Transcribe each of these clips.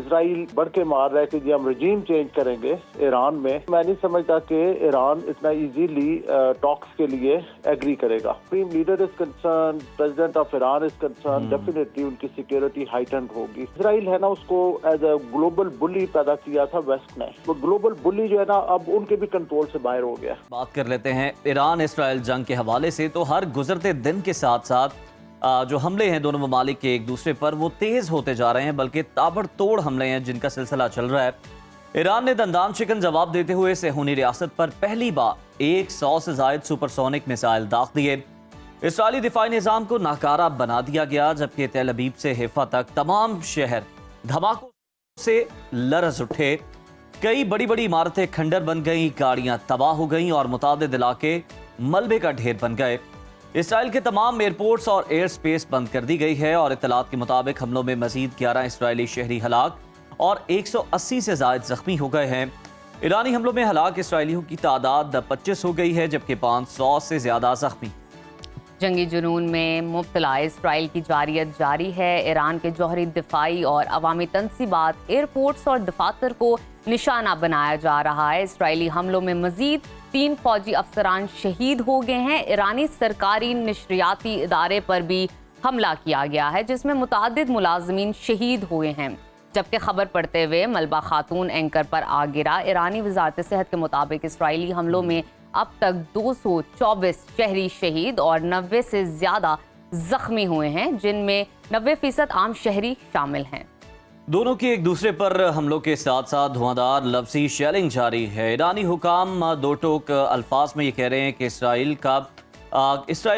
Israel बढ़ के मार रहा है कि जी हम रजीम चेंज करेंगे ईरान में। मैं नहीं समझता कि ईरान इतना इजीली टॉक्स के लिए एग्री करेगा। Supreme leader is concern, president of Iran is concern, definitely उनकी सिक्योरिटी हाइटेंड होगी। इसराइल है ना, उसको एज अ ग्लोबल बुली पैदा किया था वेस्ट ने। वो ग्लोबल बुली जो है ना अब उनके भी कंट्रोल से बाहर हो गया। बात कर लेते हैं ईरान इसराइल जंग के हवाले से। तो हर गुजरते दिन के साथ साथ जो हमले हैं दोनों ममालिक के एक दूसरे पर वो तेज होते जा रहे हैं, बल्कि ताबड़तोड़ हमले हैं जिनका सिलसिला चल रहा है। ईरान ने दंदान शिकन जवाब देते हुए सेहूनी रियासत पर पहली बार 100 से जायद सुपरसोनिक मिसाइल दाग दिए। इसराइली दिफाई निजाम को नाकारा बना दिया गया, जबकि तेल अबीब से हिफा तक तमाम शहर धमाकों से लरज उठे। कई बड़ी बड़ी इमारतें खंडर बन गई, गाड़ियां तबाह हो गईं और मुतादिद इलाके मलबे का ढेर बन गए। इसराइल के तमाम एयरपोर्ट्स और एयर स्पेस बंद कर दी गई है और इत्तलात के मुताबिक हमलों में मजीद 11 इसराइली शहरी हलाक और 180 से ज्यादा जख्मी हो गए हैं। ईरानी हमलों में हलाक इसराइलियों की तादाद 25 हो गई है, जबकि 500 से ज्यादा जख्मी। जंगी जुनून में मुब्तला इसराइल की जारियत जारी है। ईरान के जौहरी दिफाई और अवामी तनसीबात, एयरपोर्ट्स और दफातर को निशाना बनाया जा रहा है। इसराइली हमलों में मजीद 3 फौजी अफसरान शहीद हो गए हैं। ईरानी सरकारी नशरियाती इदारे पर भी हमला किया गया है, जिसमें मुतादिद मुलाजमीन शहीद हुए हैं, जबकि खबर पड़ते हुए मलबा खातून एंकर पर आ गिरा। ईरानी वजारत सेहत के मुताबिक इसराइली हमलों में अब तक 224 शहरी शहीद और 90 से ज्यादा जख्मी हुए हैं, जिनमें 90% आम शहरी शामिल हैं। दोनों के एक दूसरे पर हमलों के साथ साथ धुआंधार लफ्जी शेलिंग जारी है। ईरानी हुकाम दो टोक अल्फाज में ये कह रहे हैं कि इसराइल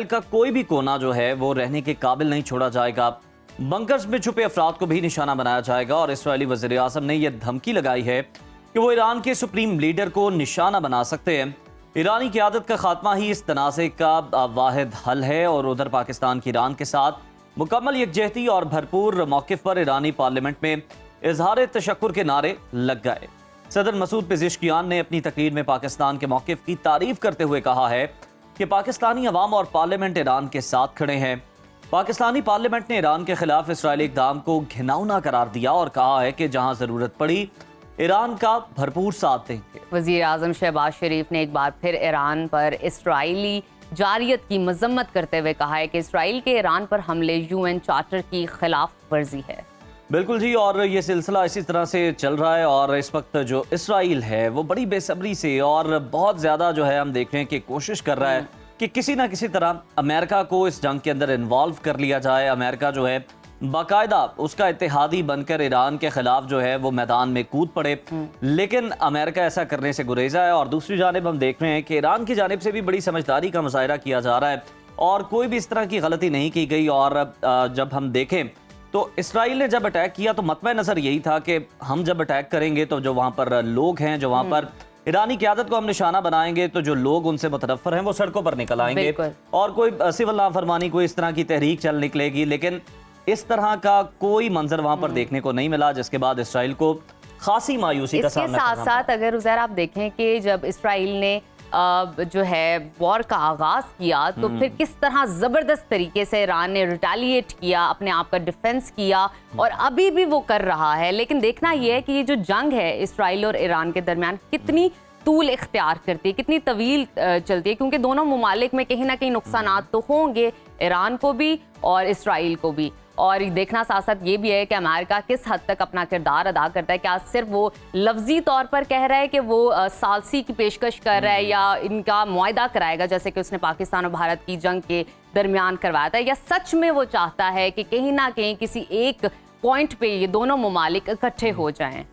का कोई भी कोना जो है वो रहने के काबिल नहीं छोड़ा जाएगा। बंकर्स में छुपे अफराद को भी निशाना बनाया जाएगा और इसराइली वज़ीर आज़म ने यह धमकी लगाई है कि वो ईरान के सुप्रीम लीडर को निशाना बना सकते हैं। ईरानी क़यादत का खात्मा ही इस तनाज़े का वाहिद हल है और उधर पाकिस्तान की ईरान के साथ मुकम्मल यकजहती और भरपूर मौक़िफ़ पर ईरानी पार्लियामेंट में इजहार तशक्कुर के नारे लग गए। सदर मसूद पेज़ेश्कियान ने अपनी तकरीर में पाकिस्तान के मौक़िफ़ की तारीफ करते हुए कहा है कि पाकिस्तानी अवाम और पार्लियामेंट ईरान के साथ खड़े हैं। पाकिस्तानी पार्लियामेंट ने ईरान के खिलाफ इसराइली इक़दाम को घिनौना करार दिया और कहा है कि जहां ज़रूरत पड़ी ईरान का भरपूर साथ देंगे। वज़ीर आज़म शहबाज शरीफ ने एक बार फिर ईरान पर इसराइली जारियत की मजम्मत करते हुए कहा है कि इसराइल के ईरान पर हमले UN चार्टर की खिलाफ वर्जी है। बिल्कुल जी, और ये सिलसिला इसी तरह से चल रहा है और इस वक्त जो इसराइल है वो बड़ी बेसब्री से और बहुत ज़्यादा जो है हम देख रहे हैं कि कोशिश कर रहा है कि किसी ना किसी तरह अमेरिका को इस जंग के अंदर इन्वॉल्व कर लिया जाए। अमेरिका जो है बाकायदा उसका इत्तेहादी बनकर ईरान के खिलाफ जो है वो मैदान में कूद पड़े, लेकिन अमेरिका ऐसा करने से गुरेजा है। और दूसरी जानिब हम देख रहे हैं कि ईरान की जानिब से भी बड़ी समझदारी का मुजाहरा किया जा रहा है और कोई भी इस तरह की गलती नहीं की गई। और जब हम देखें तो इसराइल ने जब अटैक किया तो मतमे नज़र यही था कि हम जब अटैक करेंगे तो जो वहाँ पर लोग हैं, जो वहाँ पर ईरानी क़यादत को हम निशाना बनाएंगे, तो जो लोग उनसे मुतनफ़र हैं वो सड़कों पर निकल आएंगे और कोई सिविल नाफरमानी, कोई इस तरह की तहरीक चल निकलेगी। लेकिन इस तरह का कोई मंजर वहां पर देखने को नहीं मिला, जिसके बाद इसराइल को खासी मायूसी का सामना करना पड़ा। इसके साथ साथ अगर उज़ैर आप देखें कि जब इसराइल ने जो है वॉर का आगाज किया तो फिर किस तरह जबरदस्त तरीके से ईरान ने रिटेलिएट किया, अपने आप का डिफेंस किया और अभी भी वो कर रहा है। लेकिन देखना यह है कि ये जो जंग है इसराइल और ईरान के दरमियान कितनी तूल इख्तियार करती है, कितनी तवील चलती है, क्योंकि दोनों मुमालिक में कहीं ना कहीं नुकसानात तो होंगे, ईरान को भी और इसराइल को भी। और देखना साथ साथ ये भी है कि अमेरिका किस हद तक अपना किरदार अदा करता है। क्या सिर्फ वो लफ्जी तौर पर कह रहा है कि वो सालसी की पेशकश कर रहा है या इनका मुआहदा कराएगा जैसे कि उसने पाकिस्तान और भारत की जंग के दरमियान करवाया था, या सच में वो चाहता है कि कहीं ना कहीं किसी एक पॉइंट पे ये दोनों मुमालिक इकट्ठे हो जाएं।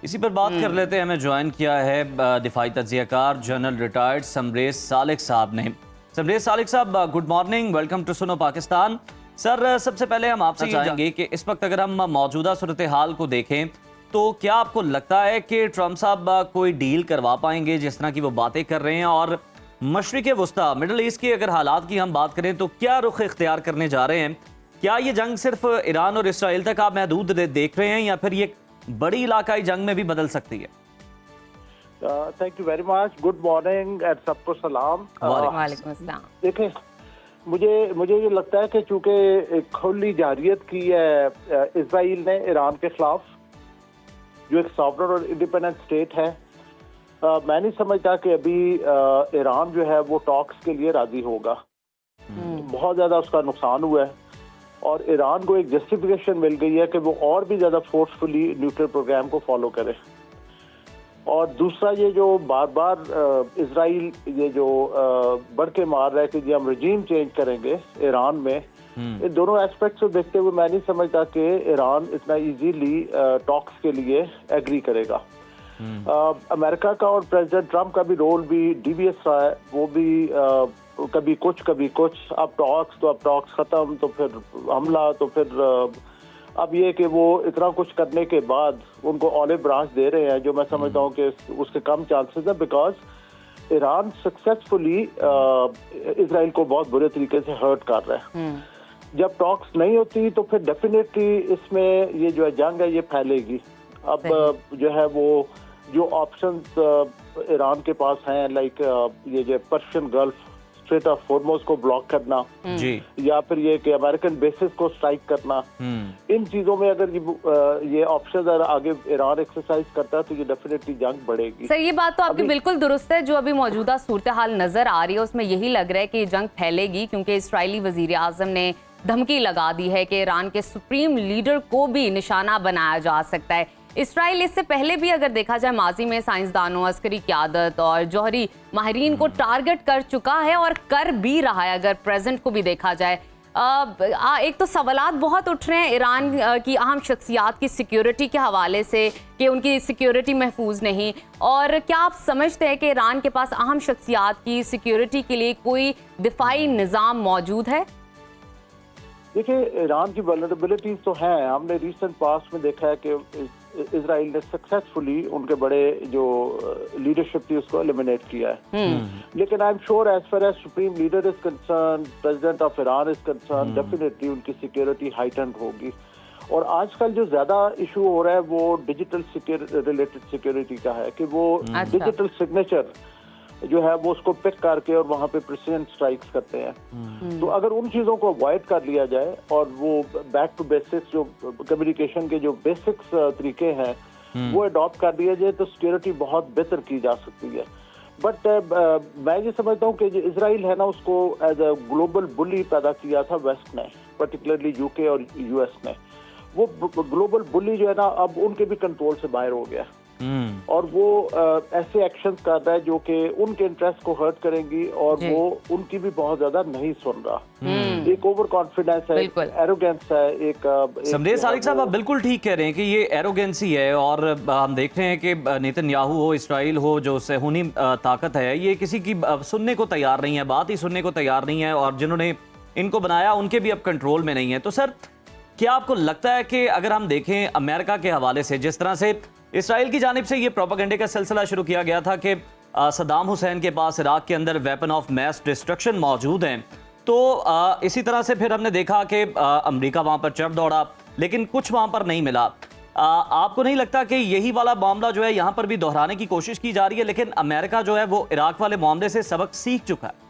इसी पर बात कर लेते हैं। हमें ज्वाइन किया है दिफाई तज्जियाकार जनरल रिटायर्ड समरेज सालिक साहब ने। समरेज सालिक साहब, गुड मॉर्निंग, वेलकम टू सुनो पाकिस्तान। सर, सबसे पहले हम आपसे जानेंगे कि इस वक्त अगर हम मौजूदा सूरत हाल को देखें तो क्या आपको लगता है कि ट्रंप साहब कोई डील करवा पाएंगे जिस तरह की वो बातें कर रहे हैं? और मशरिक़ वस्ता, मिडल ईस्ट के अगर हालात की हम बात करें तो क्या रुख इख्तियार करने जा रहे हैं? क्या ये जंग सिर्फ ईरान और इसराइल तक आप महदूद देख रहे हैं या फिर ये बड़ी इलाकाई जंग में भी बदल सकती है? Thank you very much, good morning and सबको सलाम। वालेकुम अस्सलाम। देखें, मुझे ये लगता है कि चूंकि एक खुली जारियत की है इसराइल ने ईरान के खिलाफ, जो एक सॉवरेन और इंडिपेंडेंट स्टेट है, मैं नहीं समझता कि अभी ईरान जो है वो टॉक्स के लिए राजी होगा। बहुत ज़्यादा उसका नुकसान हुआ है और ईरान को एक जस्टिफिकेशन मिल गई है कि वो और भी ज़्यादा फोर्सफुली न्यूक्लियर प्रोग्राम को फॉलो करे। और दूसरा, ये जो बार बार इसराइल ये जो बढ़ के मार रहा है कि जी हम रजीम चेंज करेंगे ईरान में, इन दोनों एस्पेक्ट्स को देखते हुए मैं नहीं समझता कि ईरान इतना इजीली टॉक्स के लिए एग्री करेगा। अमेरिका का और प्रेसिडेंट ट्रम्प का भी रोल भी डीवियस रहा है, वो भी कभी कुछ अब टॉक्स खत्म, तो फिर हमला, तो फिर अब ये कि वो इतना कुछ करने के बाद उनको ऑलिव ब्रांच दे रहे हैं, जो मैं समझता हूँ कि उसके कम चांसेस है, बिकॉज ईरान सक्सेसफुली इसराइल को बहुत बुरे तरीके से हर्ट कर रहा है। जब टॉक्स नहीं होती तो फिर डेफिनेटली इसमें ये जो है जंग है ये फैलेगी। अब जो है वो जो ऑप्शंस ईरान के पास हैं, लाइक ये जो Persian gulf, straight of Hormuz को ब्लॉक करना जी, या फिर ये कि अमेरिकन बेसिस को स्ट्राइक करना, इन चीजों में अगर ये ऑप्शन अगर आगे ईरान एक्सरसाइज करता है तो ये डेफिनेटली जंग बढ़ेगी। सर, ये बात तो आपकी बिल्कुल दुरुस्त है। जो अभी मौजूदा सूरत हाल नजर आ रही है उसमें यही लग रहा है कि जंग फैलेगी, क्योंकि इस्राएली वजीर आजम ने धमकी लगा दी है कि ईरान के सुप्रीम लीडर को भी निशाना बनाया जा सकता है। इसराइल इससे पहले भी अगर देखा जाए माजी में साइंसदानों, अस्करी क़यादत और जौहरी माहिरीन को टारगेट कर चुका है और कर भी रहा है। अगर प्रेजेंट को भी देखा जाए, एक तो सवालात बहुत उठ रहे हैं ईरान की अहम शख्सियात की सिक्योरिटी के हवाले से कि उनकी सिक्योरिटी महफूज नहीं, और क्या आप समझते हैं कि ईरान के पास अहम शख्सियात की सिक्योरिटी के लिए कोई दिफाई निज़ाम मौजूद है? देखिए, ईरान की वल्नरेबिलिटीज तो हैं। हमने रिसेंट पास्ट में देखा है कि इजराइल ने सक्सेसफुली उनके बड़े जो लीडरशिप थी उसको एलिमिनेट किया है। लेकिन I am sure as far as supreme leader is concern, president of Iran is concern, definitely उनकी सिक्योरिटी हाइटेंड होगी। और आजकल जो ज्यादा इशू हो रहा है वो डिजिटल रिलेटेड सिक्योरिटी का है कि वो डिजिटल सिग्नेचर जो है वो उसको पिक करके और वहाँ पे प्रिसीजन स्ट्राइक्स करते हैं। तो अगर उन चीज़ों को अवॉइड कर लिया जाए और वो बैक टू बेसिक्स जो कम्युनिकेशन के जो बेसिक्स तरीके हैं वो अडॉप्ट कर दिया जाए तो सिक्योरिटी बहुत बेहतर की जा सकती है। बट मैं ये समझता हूँ कि जो इसराइल है ना, उसको एज अ ग्लोबल बुली पैदा किया था वेस्ट ने, पर्टिकुलरली यूके और यूएस ने। वो ग्लोबल बुली जो है ना अब उनके भी कंट्रोल से बाहर हो गया और वो ऐसे एक्शंस कर रहा है जो कि उनके इंटरेस्ट को हर्ट करेंगी और वो उनकी भी बहुत ज्यादा नहीं सुन रहा। एक ओवर कॉन्फिडेंस है, एरोगेंस है, एक समदेह सारिक साहब आप बिल्कुल ठीक कह रहे हैं कि ये एरोगेंसी है। और हम देख रहे हैं कि नेतन्याहू हो, इसराइल हो, जो सेहूनी ताकत है, ये किसी की सुनने को तैयार नहीं है, बात ही सुनने को तैयार नहीं है, और जिन्होंने इनको बनाया उनके भी अब कंट्रोल में नहीं है। तो सर, क्या आपको लगता है कि अगर हम देखें अमेरिका के हवाले से, जिस तरह से इसराइल की जानिब से ये प्रोपेगेंडे का सिलसिला शुरू किया गया था कि सद्दाम हुसैन के पास इराक के अंदर वेपन ऑफ मैस डिस्ट्रक्शन मौजूद हैं, तो इसी तरह से फिर हमने देखा कि अमेरिका वहां पर चढ़ दौड़ा, लेकिन कुछ वहां पर नहीं मिला। आपको नहीं लगता कि यही वाला मामला जो है यहाँ पर भी दोहराने की कोशिश की जा रही है, लेकिन अमेरिका जो है वो इराक वाले मामले से सबक सीख चुका है?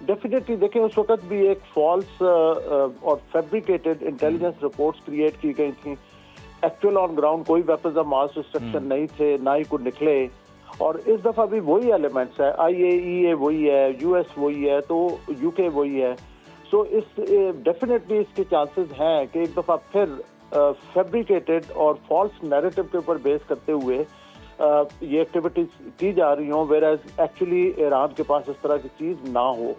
डेफिनेटली देखें, उस वक्त भी एक फॉल्स और फैब्रिकेटेड इंटेलिजेंस रिपोर्ट्स क्रिएट की गई थी। एक्चुअल ऑन ग्राउंड कोई वेपन्स ऑफ मास डिस्ट्रक्शन नहीं थे, ना ही कुछ निकले। और इस दफा भी वही एलिमेंट्स है, IAEA वही है, US वही है, तो UK वही है। सो इस डेफिनेटली इसके चांसेस हैं कि एक दफा फिर फैब्रिकेटेड और फॉल्स नैरेटिव के ऊपर बेस करते हुए ये एक्टिविटीज की जा रही हों, वेयर एज एक्चुअली ईरान के पास इस तरह की चीज ना हो।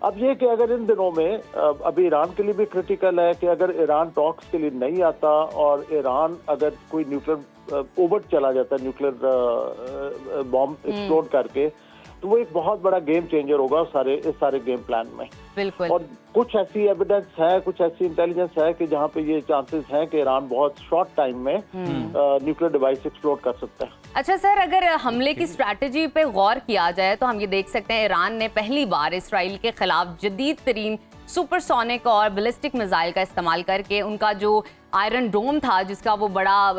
अब ये कि अगर इन दिनों में अभी ईरान के लिए भी क्रिटिकल है कि अगर ईरान टॉक्स के लिए नहीं आता और ईरान अगर कोई न्यूक्लियर ओवर चला जाता है, न्यूक्लियर बॉम्ब एक्सप्लोड करके, तो वो एक बहुत बड़ा गेम चेंजर होगा इस सारे गेम प्लान में। बिल्कुल। और कुछ ऐसी एविडेंस है, कुछ ऐसी इंटेलिजेंस है कि जहाँ पे ये चांसेस हैं कि ईरान बहुत शॉर्ट टाइम में न्यूक्लियर डिवाइस एक्सप्लोड कर सकता है। अच्छा सर, अगर हमले की स्ट्रैटेजी पे गौर किया जाए तो हम ये देख सकते हैं ईरान ने पहली बार इसराइल के खिलाफ जदीद तरीन सुपरसोनिक और बैलिस्टिक मिसाइल का इस्तेमाल करके उनका जो आयरन डोम था जिसका वो बड़ा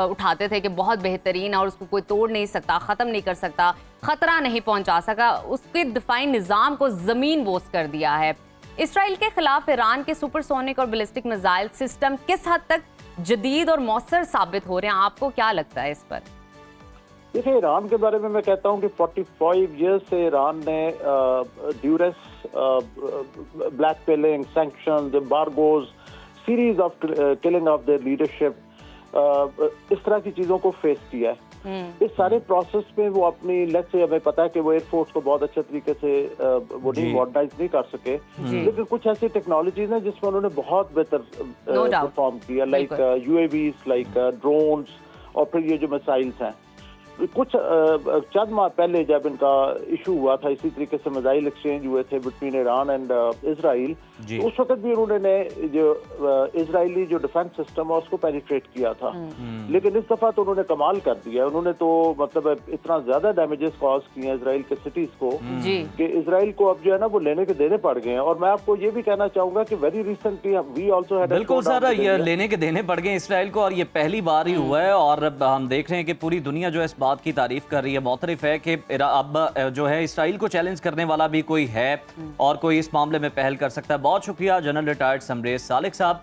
उठाते थे कि बहुत बेहतरीन और उसको कोई तोड़ नहीं सकता, ख़त्म नहीं कर सकता, ख़तरा नहीं पहुंचा सका, उसके डिफाइन निज़ाम को ज़मीन बोस कर दिया है। इसराइल के खिलाफ ईरान के सुपरसोनिक और बैलिस्टिक मिसाइल सिस्टम किस हद तक जदीद और मौसर साबित हो रहे हैं, आपको क्या लगता है इस पर? देखिए, ईरान के बारे में मैं कहता हूँ कि 45 ईयर्स से ईरान ने duress, blackmailing, sanctions, embargoes, series of killing of their leadership, इस तरह की चीजों को फेस किया है। इस सारे प्रोसेस में वो अपनी, लेट्स से हमें पता है कि वो एयरफोर्स को बहुत अच्छे तरीके से वो नहीं मॉडर्नाइज नहीं कर सके, लेकिन कुछ ऐसी टेक्नोलॉजीज हैं जिसमें उन्होंने बहुत बेहतर परफॉर्म किया, लाइक यूएवीज, लाइक ड्रोन्स, और फिर ये जो मिसाइल्स हैं। कुछ चंद माह पहले जब इनका इशू हुआ था, इसी तरीके से मिसाइल एक्सचेंज हुए थे बिटवीन ईरान एंड इसराइल, तो उस वक्त भी उन्होंने जो इजरायली जो डिफेंस सिस्टम है उसको पेनिट्रेट किया था। लेकिन इस दफा तो उन्होंने कमाल कर दिया, उन्होंने तो मतलब इतना ज्यादा डैमेजेस कॉज किए हैं इसराइल के सिटीज को कि इसराइल को अब जो है ना वो लेने के देने पड़ गए हैं। और मैं आपको ये भी कहना चाहूंगा कि very recently we also had, बिल्कुल सर, ये लेने के देने पड़ गए इसराइल को, और ये पहली बार ही हुआ है। और हम देख रहे हैं कि पूरी दुनिया जो है इस बात की तारीफ कर रही है, मुतरिफ है कि अब जो है इसराइल को चैलेंज करने वाला भी कोई है और कोई इस मामले में पहल कर सकता है। बहुत शुक्रिया जनरल रिटायर्ड समरेज सालिक साहब।